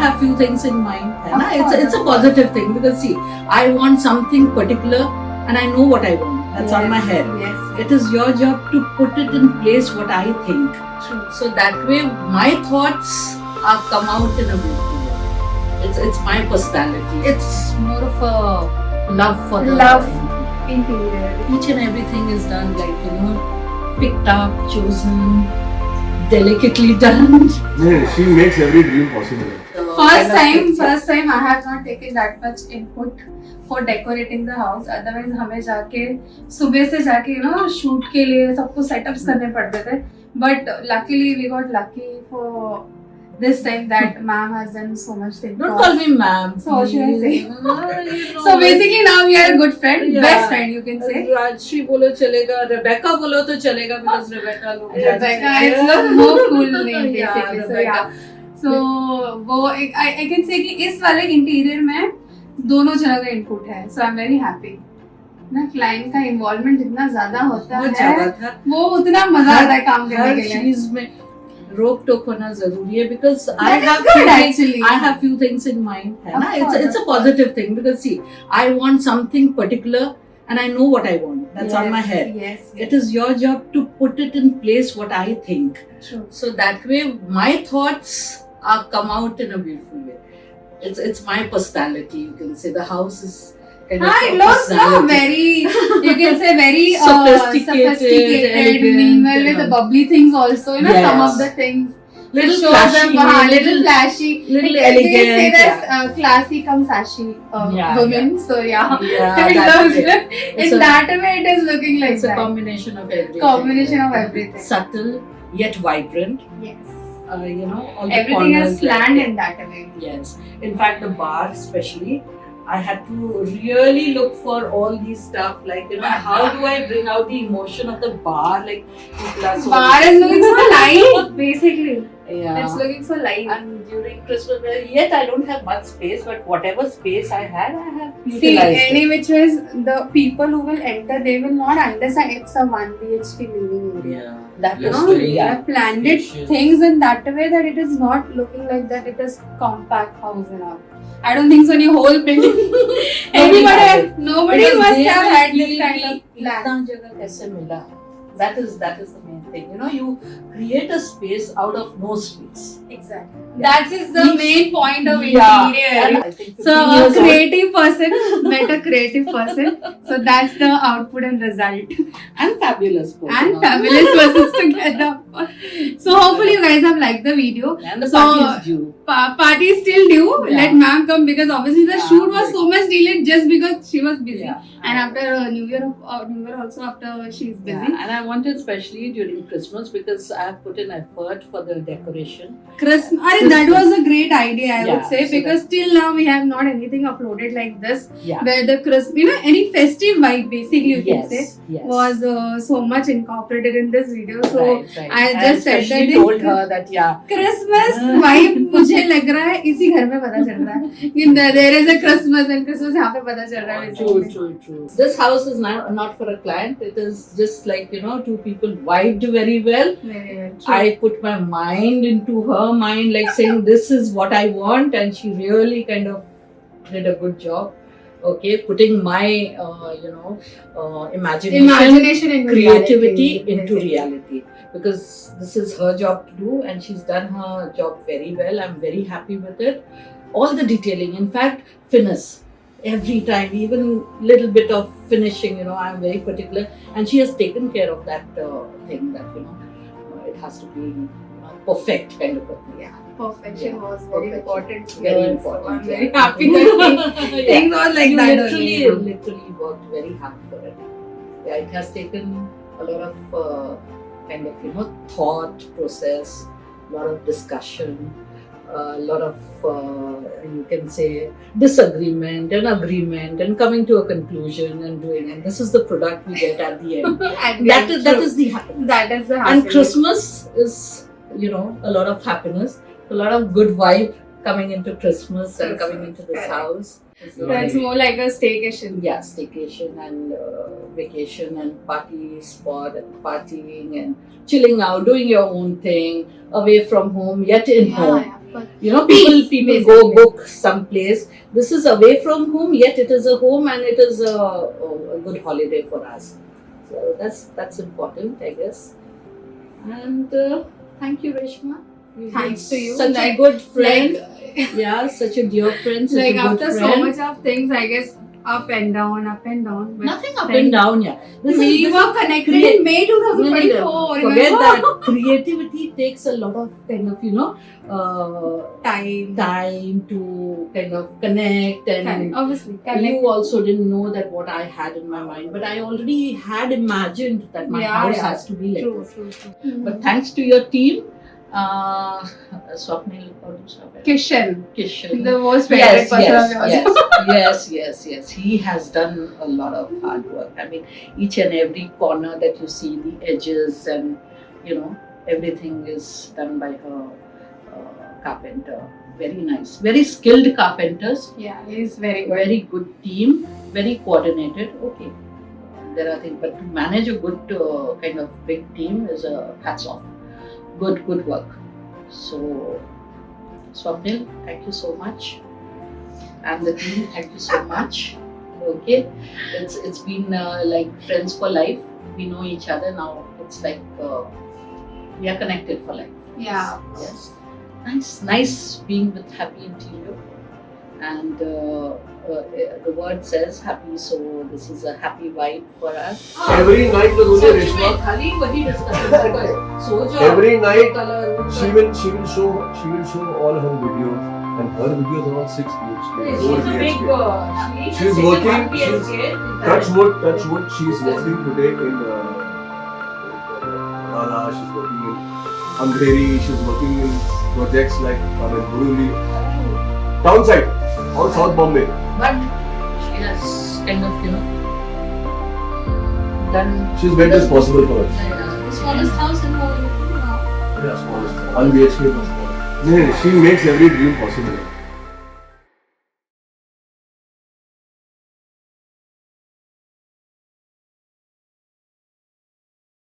have few things in mind. है ना? It's a positive thing because see, I want something particular and I know what I want. That's on my head. Yes. It is your job to put it in place what I think. True. So that way my thoughts are come out in a beautiful way. It's my personality. It's more of a love for the Love. Interior. Each and everything is done picked up, chosen, delicately done. Yeah, she makes every dream possible. First time I have not taken that much input for decorating the house. Otherwise हमें जाके सुबह से जाके shoot के लिए सबको setups करने पड़ते थे. But luckily we got lucky for this time that ma'am has done so much things. Don't call me ma'am. So what should I say? You know, So basically now we are a good friend, Yeah. best friend you can say. Rajshri बोलो चलेगा, Rebecca बोलो तो चलेगा because Rebecca लोग Rebecca, it's a more cool name Yeah, basically. So Rebecca. yeah. So वो I can say कि इस वाले इंटीरियर में दोनों जगह का इनपुट है. So I'm very happy. ना क्लाइंट का इन्वॉल्वमेंट जितना ज्यादा होता बहुत ज्यादा है था. वो उतना मजा आता है काम करने हर के लिए. चीज में रोक टोक होना जरूरी है because I That is have good few things- actually. I have few things in mind. है ना? Of course, It's a of positive thing because see, I want something particular and I know what I want. That's on my head. Yes. It is your job to put it in place what I think. True. So that way my thoughts are come out in a beautiful way. It's my personality. You can say the house is kind of It a looks personality. very, you can say very Sophisticated, elegant, meanwhile with the bubbly things also, some Yes. of the things. Little It shows flashy, them, little flashy, little They say elegant. that classy come sassy Yeah, women. So yeah, Yeah, it that's looks it. It's in a- that way it is looking like It's a that. combination of everything. Combination of everything. Subtle yet vibrant. Yes. All the Everything corners is planned like- in that way. Yes. In fact, the bar especially, I had to really look for all these stuff. How do I bring out the emotion of the bar? People are so Bar is looking so light, basically. Yeah. It's looking so light. And during Christmas, yet I don't have much space, but whatever space I had, I have See, utilized any it. which ways, the people who will enter, they will not understand it's a 1 BHK living area. Yeah. That You is know, very we have planned it spacious. things in that way that it is not looking like that it is compact house and all. I don't think so. In your whole building, nobody Because must they have will had this feel kind कि of plan. इतना जगह कैसे मिला? That is the main thing. You create a space out of no space. Exactly. That is the Each- main point of Yeah. interior. And I think So 15 a years old- creative person met a creative person. So that's the output and result. and fabulous person. And fabulous persons together. So hopefully you guys have liked the video. And the So- party is due. Party is still due. Yeah. Let ma'am come because obviously the Yeah. shoot was so much delayed just because she was busy. Yeah. And after New Year also after she's busy. Yeah. And I wanted especially during Christmas because I have put in effort for the decoration. Christmas. That was a great idea, I would Yeah, say, so because till now we have not anything uploaded like this, Yeah. where the Christmas, any festive vibe basically you can say Yes. was so much incorporated in this video. So right. I And just said especially that told her that Christmas vibe मुझे लग रहा है इसी घर में पता चल रहा है कि there is a Christmas and Christmas यहाँ पे पता चल रहा है True, basically. true. This house is not for a client. It is just two people vibed very well. Very well. True. I put my mind into her mind, saying this is what I want, and she really kind of did a good job. Okay, putting my Imagination and creativity reality, into basically. reality, because this is her job to do, and she's done her job very well. I'm very happy with it. All the detailing, in fact, finesse. Every time, even little bit of finishing, I'm very particular, and she has taken care of that thing that it has to be perfect kind of a thing. Yeah, perfection Yeah, was very perfection. important. Very here, important. So I'm yeah. very happy that things was like You that literally, only. literally worked very hard for it. Yeah, it has taken a lot of thought process, a lot of discussion, a lot of you can say disagreement and agreement, and coming to a conclusion and doing. And this is the product we get at the end. And that then, is that true. is the happiness. That is the And happiness. Christmas is a lot of happiness, a lot of good vibe coming into Christmas and coming into this Correct. house. That's more like a staycation. Yeah, staycation and vacation and party spot and partying and chilling out, doing your own thing, away from home, yet in home. Yeah. people Peace, go basically. book someplace. This is away from home, yet it is a home and it is a good holiday for us. So that's important, I guess. And thank you, Reshma. You've been Thanks to you. Such a good friend. Like, Yeah, such a dear friend. Such like a good after friend. so much of things, I guess up and down. But Nothing up and down, yeah. we were connected create- in May 2024. Forget remember? that. Creativity takes a lot of kind of, time to kind of connect and Obviously, you also didn't know that what I had in my mind, but I already had imagined that my house has to be like this. True. But thanks to your team, Swapnil or Kishan, Kishan. the most favorite person of yours. Yes. He has done a lot of hard work. I mean, each and every corner that you see, the edges and everything is done by her carpenter. Very nice, very skilled carpenters. Yeah, he's very good. Very good team, very coordinated. Okay, there are things, but to manage a good kind of big team is a hats off. Good work. So, Swapnil, thank you so much, and the team, thank you so much. Okay, it's been like friends for life. We know each other now. It's like we are connected for life. Yeah. Yes. Nice being with Happy Interior. And the word says happy, so this is a happy vibe for us. Every night the only Reshma. Every night she will show all her videos, and her videos are all 6 BHK, 4 BHK. She's working. Touch wood. She's working today in Nala. She's working in Andheri. She's working in projects like Buruli, downside, all South Bombay. But she has kind of, done. She's made this possible for us. The smallest house in the world. Yeah, smallest. 1 BHK. She makes every dream possible.